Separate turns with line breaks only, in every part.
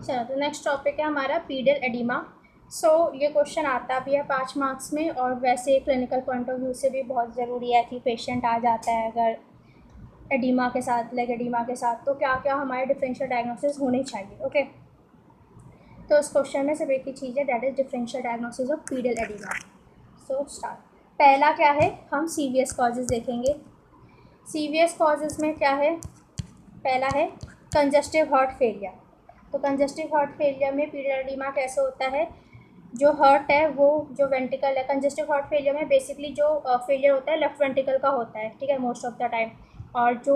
चलो तो next topic है हमारा पीडियल एडिमा। सो ये क्वेश्चन आता भी है 5 मार्क्स में, और वैसे क्लिनिकल पॉइंट ऑफ व्यू से भी बहुत ज़रूरी है कि पेशेंट आ जाता है अगर एडिमा के साथ, लेग एडिमा के साथ, तो क्या क्या हमारे डिफरेंशियल डायग्नोसिस होने चाहिए। ओके, तो इस क्वेश्चन में सिर्फ एक ही चीज़ है, that is differential diagnosis of पीडियल oedema. So start. पहला क्या है, हम सीवियस कॉजेज़ देखेंगे। सीवियस कॉजेज़ में क्या है, पहला है कंजस्टिव हार्ट फेलियर। तो कंजस्टिव हार्ट फेलियर में पीडियल एडिमा कैसे होता है, जो हार्ट है वो जो वेंटिकल है, कंजस्टिव हार्ट फेलियर में बेसिकली जो फेलियर होता है लेफ्ट वेंटिकल का होता है, ठीक है, मोस्ट ऑफ द टाइम। और जो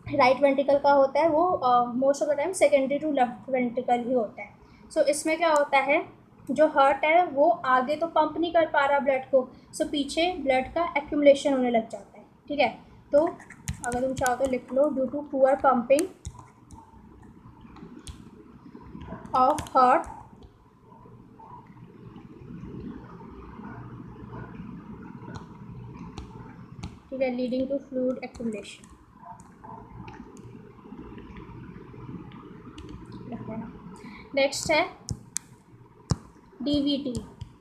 राइट वेंटिकल का होता है वो most of the time secondary to left ventricle ही होता है। सो इसमें क्या होता है, जो हार्ट है वो आगे तो पंप नहीं कर पा रहा ब्लड को, सो पीछे ब्लड का एक्यूमुलेशन होने लग जाता है, ठीक है। तो अगर तुम चाहो तो लिख लो, due to poor pumping of heart ठीक है, leading to fluid accumulation. Next है DVT.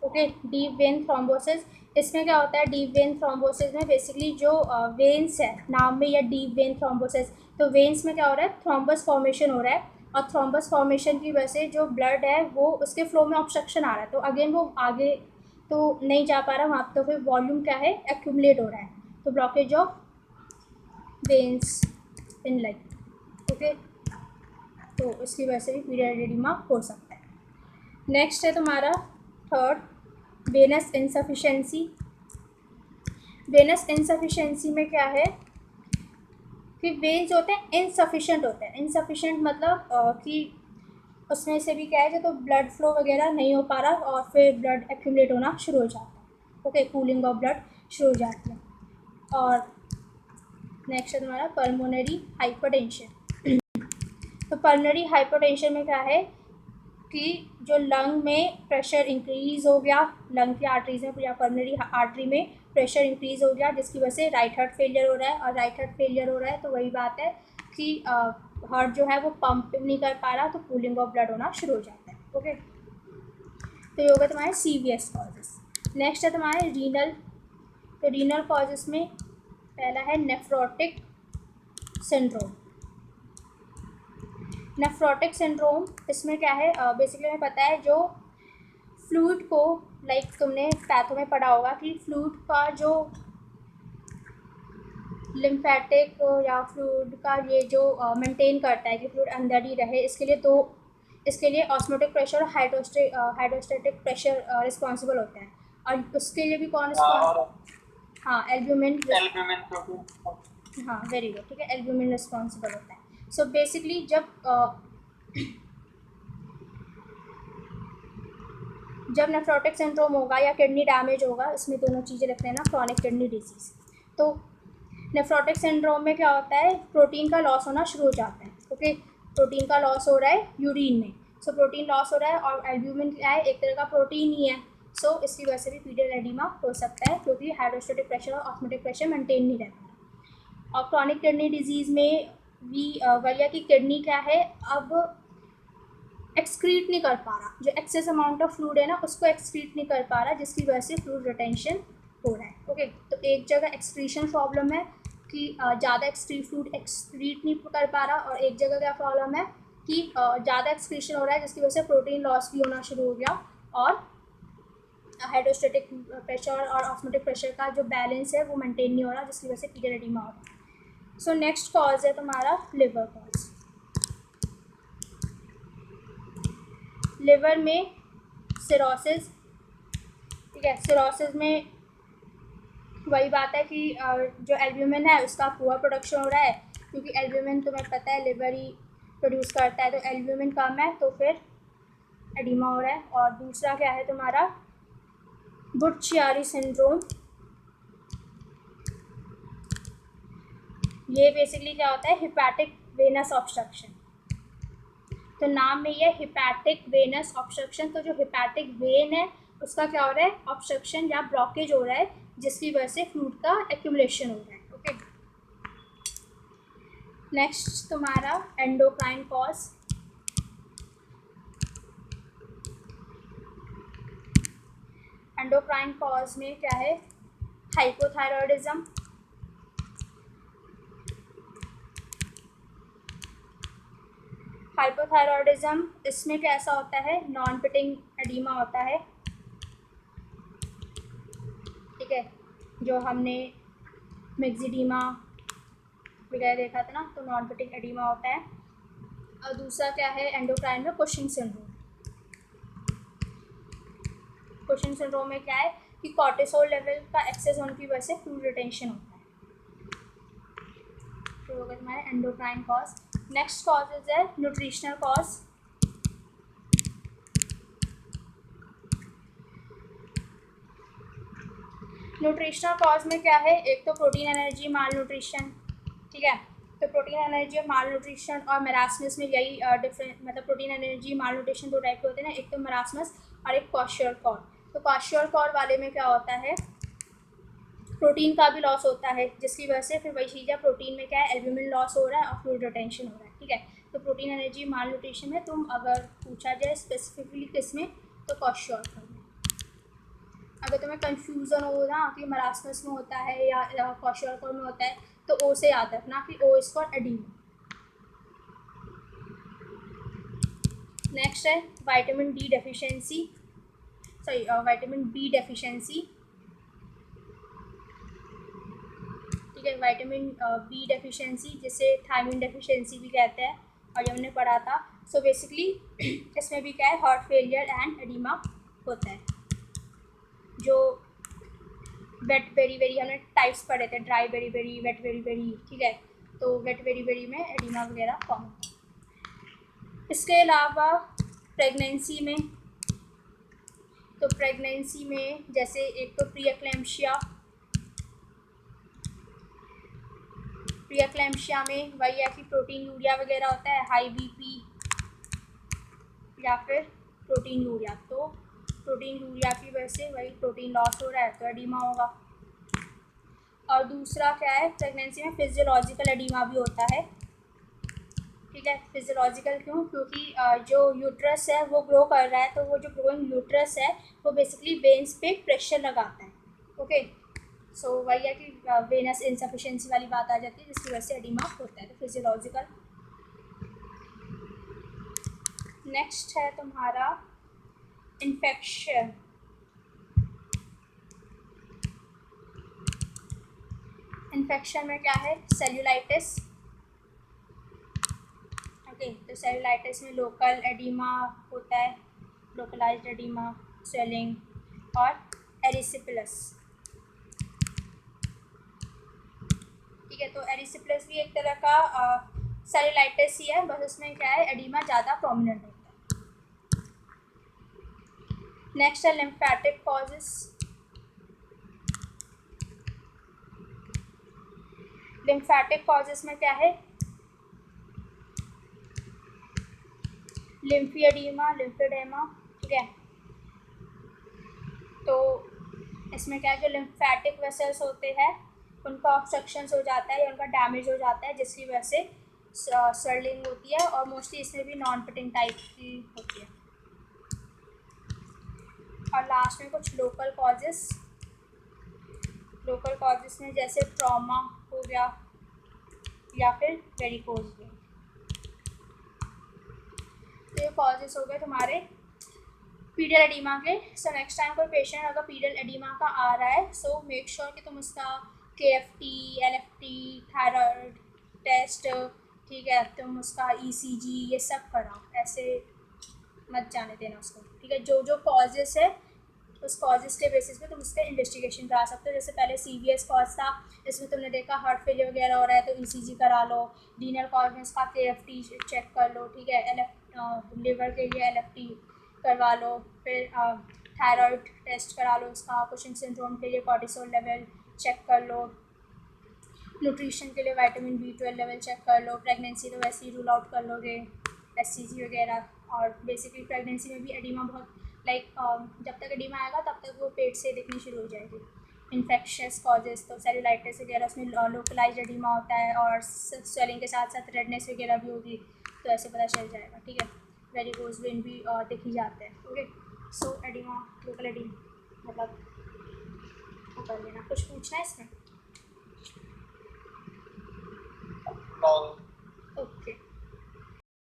Okay, deep vein thrombosis. इसमें क्या होता है, डीप वेन थ्रोम्बोसिस में बेसिकली जो वेन्स है, नाम में या डीप वेन थ्रोम्बोसिस, तो वेन्स में क्या हो रहा है, थ्रोम्बस फॉर्मेशन हो रहा है, और थ्रोम्बस फॉर्मेशन की वजह से जो ब्लड है वो उसके फ्लो में ऑब्स्ट्रक्शन आ रहा है, तो अगेन वो आगे तो नहीं जा पा रहा वहाँ, तो फिर वॉल्यूम क्या है, एक्यूमुलेट हो रहा है, तो blockage of veins in leg. Okay, तो इसकी वजह से भी पीरियड एडिमा हो सकता है। नेक्स्ट है तुम्हारा third, venous insufficiency. Venous insufficiency में क्या है कि वेन्स होते हैं इनसफिशेंट होते हैं। इनसफिशेंट मतलब कि उसमें से भी क्या है, जो तो ब्लड फ्लो वगैरह नहीं हो पा रहा और फिर ब्लड एक्यूमुलेट होना शुरू हो जाता है। ओके, कूलिंग ऑफ ब्लड शुरू हो जाती है। और नेक्स्ट है तुम्हारा पल्मोनरी हाइपरटेंशन। तो पल्मोनरी हाइपरटेंशन में क्या है कि जो लंग में प्रेशर इंक्रीज़ हो गया, लंग की आर्टरीज में या पल्मोनरी आर्टरी में प्रेशर इंक्रीज़ हो गया, जिसकी वजह से राइट हार्ट फेलियर हो रहा है। और राइट हार्ट फेलियर हो रहा है तो वही बात है कि हार्ट जो है वो पंप नहीं कर पा रहा, तो कूलिंग ऑफ ब्लड होना शुरू हो जाता है। ओके, तो ये होगा तुम्हारे सीवियस कॉजेस। नेक्स्ट है तुम्हारे रीनल। तो रीनल कॉजेस में पहला है नेफ्रोटिक सिंड्रोम। नेफ्रोटिक सिंड्रोम इसमें क्या है, बेसिकली हमें पता है जो फ्लूइड को, लाइक तुमने पैथो में पढ़ा होगा कि फ्लूइड का जो लिम्फेटिक या फ्लूइड का ये जो मेंटेन करता है कि फ्लूइड अंदर ही रहे, इसके लिए ऑस्मोटिक प्रेशर और हाइड्रोस्टेटिक प्रेशर रिस्पॉन्सिबल होते हैं। और उसके लिए भी कौन रिस्पॉन्स, हाँ एल्ब्यूमिन, हाँ वेरी गुड, ठीक है, एल्ब्यूमिन रिस्पॉन्सिबल होता है। सो बेसिकली जब नेफ्रोटिक सिंड्रोम होगा या किडनी डैमेज होगा, इसमें दोनों चीज़ें रख लेना, क्रॉनिक किडनी डिजीज़। तो नेफ्रोटिक सिंड्रोम में क्या होता है, प्रोटीन का लॉस होना शुरू हो जाता है। ओके, प्रोटीन का लॉस हो रहा है यूरिन में, सो प्रोटीन लॉस हो रहा है, और एल्ब्यूमिन क्या है, एक तरह का प्रोटीन ही है। सो इसकी वजह से भी पीडियल एडिमा हो सकता है, क्योंकि हाइड्रोस्टेटिक प्रेशर और ऑस्मोटिक प्रेशर मेंटेन नहीं रहता। और क्रॉनिक किडनी डिजीज़ में भी वलिया की किडनी क्या है, अब एक्सक्रीट नहीं कर पा रहा, जो एक्सेस अमाउंट ऑफ फ्लूइड है ना उसको एक्सक्रीट नहीं कर पा रहा, जिसकी वजह से फ्लूइड रिटेंशन हो रहा है। ओके, तो एक जगह एक्सक्रीशन प्रॉब्लम है कि ज़्यादा फ्लूइड एक्सक्रीट नहीं कर पा रहा, और एक जगह क्या प्रॉब्लम है कि ज़्यादा एक्सक्रीशन हो रहा है, जिसकी वजह से प्रोटीन लॉस भी होना शुरू हो गया, और हाइड्रोस्टेटिक प्रेशर और ऑस्मोटिक प्रेशर का जो बैलेंस है वो मेंटेन नहीं हो रहा, जिसकी वजह से पीरियड एडिमा हो रहा है। सो नेक्स्ट कॉज है तुम्हारा लिवर कॉज। लिवर में सिरोसिस, ठीक है, सिरोसिस में वही बात है कि जो एल्ब्यूमिन है उसका पुअर प्रोडक्शन हो रहा है, क्योंकि एल्ब्यूमिन तुम्हें पता है लिवर ही प्रोड्यूस करता है, तो एल्ब्यूमिन कम है तो फिर एडिमा हो रहा है। और दूसरा क्या है तुम्हारा बुट-चियारी सिंड्रोम। ये बेसिकली क्या होता है, हिपैटिक वेनस ऑब्स्ट्रक्शन। तो नाम में ये हिपैटिक वेनस ऑब्स्ट्रक्शन, तो जो हिपैटिक वेन है उसका क्या हो रहा है, ऑब्स्ट्रक्शन या ब्लॉकेज हो रहा है, जिसकी वजह से फ्लूइड का एक्यूमुलेशन हो रहा है। ओके, नेक्स्ट तुम्हारा एंडोक्राइन कॉज। एंडोक्राइन कॉज में क्या है, हाइपोथायरॉयडिज्म, हाइपोथायरॉयडिज्म इसमें कैसा होता है, नॉन फिटिंग एडीमा होता है, ठीक है, जो हमने मिक्सिडीमा वगैरह देखा था ना, तो नॉन फिटिंग एडीमा होता है। और दूसरा क्या है एंडोक्राइन में, कुशिंग सिंड्रोम। कुशिंग सिंड्रोम में क्या है कि कॉर्टिसोल लेवल का एक्सेस होने की वजह से फ्लूइड रिटेंशन होता है। तो होगा तुम्हारे एंडोक्राइन कॉज। नेक्स्ट कॉजेज है न्यूट्रिशनल कॉज। न्यूट्रिशनल कॉज में क्या है, एक तो प्रोटीन एनर्जी माल न्यूट्रिशन, ठीक है, तो प्रोटीन एनर्जी और माल न्यूट्रिशन और मेरास्मस में यही डिफरेंट, मतलब प्रोटीन एनर्जी माल न्यूट्रिशन दो टाइप के होते हैं ना, एक तो मेरास्मस और एक क्वाशियोरकॉर। तो क्वाशियोरकॉर वाले में क्या होता है, प्रोटीन का भी लॉस होता है, जिसकी वजह से फिर वही चीज़ है, प्रोटीन में क्या है, एल्ब्यूमिन लॉस हो रहा है और फ्लूइड रिटेंशन हो रहा है, ठीक है। तो प्रोटीन एनर्जी माल न्यूट्रिशन में तुम अगर पूछा जाए स्पेसिफिकली किस में, तो क्वाशियोरकॉर में। अगर तुम्हें कन्फ्यूज़न हो ना कि मरासमस में होता है या क्वाशियोरकॉर में होता है, तो ओ से याद रखना कि O is for oedema. Next है vitamin D deficiency, vitamin B deficiency, ठीक है, विटामिन बी डेफिशिएंसी जिसे थायमिन डेफिशिएंसी भी कहते हैं, और ये हमने पढ़ा था। सो बेसिकली इसमें भी क्या है, हार्ट फेलियर एंड एडीमा होता है। जो वेट बेरी बेरी हमने टाइप्स पढ़े थे, dry beriberi, wet beriberi, ठीक है, तो वेट बेरी बेरी में एडीमा वगैरह कॉमन। इसके अलावा प्रेगनेंसी में, तो प्रेगनेंसी में जैसे एक तो प्रीएक्लेम्शिया, प्रीएक्लेम्शिया में वही है कि प्रोटीन यूरिया वगैरह होता है, हाई बीपी या फिर प्रोटीन यूरिया, तो प्रोटीन यूरिया की वजह से वही प्रोटीन लॉस हो रहा है, तो एडीमा होगा। और दूसरा क्या है, प्रेगनेंसी में फिजियोलॉजिकल एडीमा भी होता है, ठीक है। फिजियोलॉजिकल क्यों, क्योंकि जो यूट्रस है वो ग्रो कर रहा है, तो वो जो ग्रोइंग यूट्रस है वो बेसिकली वेन्स पे प्रेशर लगाता है, ओके। सो वही है कि वेनस इनसफिशिएंसी वाली बात आ जाती है, जिसकी वजह से एडीमा होता है, तो फिजियोलॉजिकल। नेक्स्ट है तुम्हारा इन्फेक्शन। इन्फेक्शन में क्या है, सेल्यूलाइटिस, ओके, तो सेल्यूलाइटिस में लोकल एडीमा होता है, लोकलाइज्ड एडीमा, स्वेलिंग और एरिसिपिलस, ठीक है। तो एरिसिपिलस भी एक तरह का सेल्यूलाइटिस ही है, बस उसमें क्या है, एडीमा ज़्यादा प्रोमिनेंट होता है। नेक्स्ट है लिम्फेटिक कॉजेस। लिम्फेटिक कॉजेस में क्या है, लिम्फियडीमा, लिम्फेडेमा, ठीक है। तो इसमें क्या है, जो लिम्फेटिक वेसल्स होते हैं उनका ऑब्स्ट्रक्शंस हो जाता है या उनका डैमेज हो जाता है, जिसकी वजह से स्वेलिंग होती है, और मोस्टली इसमें भी नॉन फिटिंग टाइप की होती है। और लास्ट में कुछ लोकल कॉजेस, लोकल कॉजेस में जैसे ट्रॉमा हो गया या फिर वेरिकोज वेन, तो ये कॉजेस हो गए तुम्हारे पीरियड एडीमा के। सो नेक्स्ट टाइम कोई पेशेंट अगर पीरियड एडीमा का आ रहा है, सो मेक श्योर कि तुम उसका KFT, LFT, थायराइड टेस्ट, ठीक है, तुम उसका ECG ये सब कराओ, ऐसे मत जाने देना उसको, ठीक है। जो जो कॉजेस है उस कॉजेस के बेसिस पे तुम उसका इन्वेस्टिगेशन करा सकते हो। जैसे पहले CVS कॉज था, इसमें तुमने देखा हार्ट फेलियर वगैरह हो रहा है, तो ECG करा लो। रीनल कॉज में उसका KFT चेक कर लो, ठीक है, लिवर के लिए LFT करवा लो, फिर थायराइड टेस्ट करा लो उसका, कुशिंग सिंड्रोम के लिए कॉर्टिसोल लेवल चेक कर लो, न्यूट्रिशन के लिए विटामिन B12 लेवल चेक कर लो, प्रेगनेंसी तो वैसे ही रूल आउट कर लोगे, SCG वगैरह। और बेसिकली प्रेगनेंसी में भी एडीमा बहुत जब तक एडीमा आएगा तब तक वो पेट से दिखनी शुरू हो जाएगी। इन्फेक्शियस कॉजेस तो सेल्यूलाइटिस वगैरह, उसमें लोकलाइज्ड एडीमा होता है, और स्वेलिंग के साथ साथ रेडनेस वगैरह भी होगी, तो ऐसे पता चल जाएगा, ठीक है। वेरिकोज वेन भी देखी जाते हैं, ओके। सो एडीमा, लोकल एडीमा। मतलब वो कर लेना। कुछ पूछना है इसमें?
नहीं।